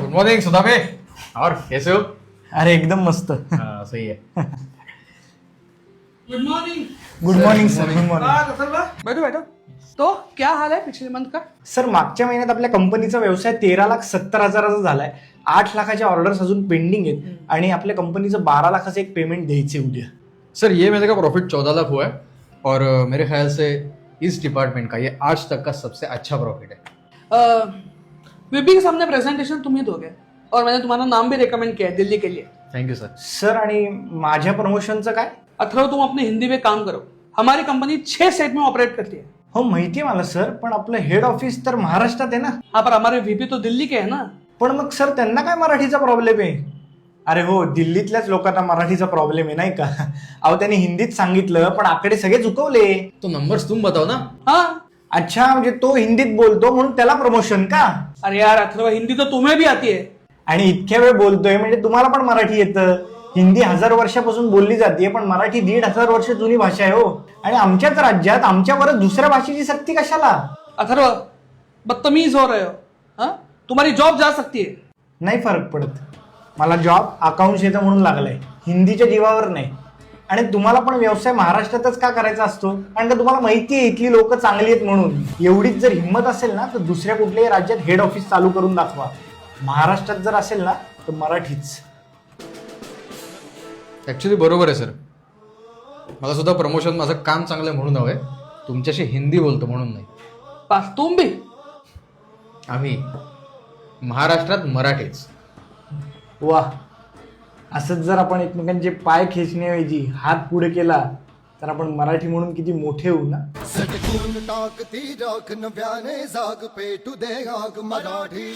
Good morning सुधाबे, और कैसे हो? अरे एकदम मस्त. हाँ सही है. Good morning. Good morning sir. Good morning. बैठो बैठो. तो क्या हाल है पिछले मंथ का? सर मागच्या महिन्यात आपल्या कंपनीचा व्यवसाय 13,70,000 झालाय. 8 लाखाच्या ऑर्डर्स अजून पेंडिंग आहेत आणि आपल्या कंपनीचं 12 लाखाचं एक पेमेंट द्यायचे उद्या. सर ये महीने का प्रॉफिट 14 लाख हुआ है और मेरे ख्याल से इस डिपार्टमेंट का ये आज तक का सबसे अच्छा प्रॉफिट है. वीपी के सामने प्रेजेंटेशन तुम ही दोगे और मैंने तुम्हारा नाम भी रिकमेंड किया है दिल्ली के लिए. Thank you sir. सर आणि माझ्या प्रमोशनचं काय? अथर्व तुम अपने हिंदी में काम करो. हमारी कंपनी 6 स्टेट में ऑपरेट करती है. हो माहितीये मला सर, पण आपलं हेड ऑफिस तर महाराष्ट्रात आहे ना. हाँ पर हमारे वीपी तो दिल्ली के है ना. पण मग सर त्यांना काय मराठीचा प्रॉब्लेम आहे? अरे हो, दिल्लीतल्याच लोकांना मराठीचा प्रॉब्लेम आहे नाही का. अहो त्यांनी हिंदीत सांगितलं पण आकडे सगळे चुकवले. तो नंबर्स तुम बताओ ना. हाँ. अच्छा, म्हणजे तो हिंदीत बोलतो म्हणून त्याला प्रमोशन का? अरे यार अथर्व, हिंदी तो तुम्हें भी आती है. आणि इतक्या वेळ बोलतोय म्हणजे तुम्हाला पण मराठी येतं. हिंदी 1000 वर्षापासून बोलली जाते, पण मराठी 1500 वर्ष जुनी भाषा आहे हो. आणि आमच्याच राज्यात आमच्यावरच दुसऱ्या भाषेची सक्ती कशाला? अथर्व बदतमीज हो रहे हो. हाँ, तुम्हारी जॉब जा सकती है. नाही फरक पडत. मला जॉब अकाउंट्स येतं म्हणून लागलाय, हिंदीच्या जीवावर नाही. आणि तुम्हाला पण व्यवसाय महाराष्ट्रातच का करायचा असतो? कारण का तुम्हाला माहिती आहे इथली लोक चांगली आहेत म्हणून. एवढीच जर हिंमत असेल ना तर दुसऱ्या कुठल्याही राज्यात हेड ऑफिस चालू करून दाखवा. महाराष्ट्रात जर असेल ना तर मराठीच. ॲक्च्युली बरोबर आहे सर. मला सुद्धा प्रमोशन माझं काम चांगलं आहे म्हणून हवं आहे, तुमच्याशी हिंदी बोलतो म्हणून नाही. बस तुम भी. आम्ही महाराष्ट्रात मराठीच. वा, असंच जर आपण एकमेकांचे पाय खेचण्याऐवजी हात पुढे केला तर आपण मराठी म्हणून किती मोठे होऊ ना. सटकून टाकती राख नव्याने जाग पेटू दे आग मराठी.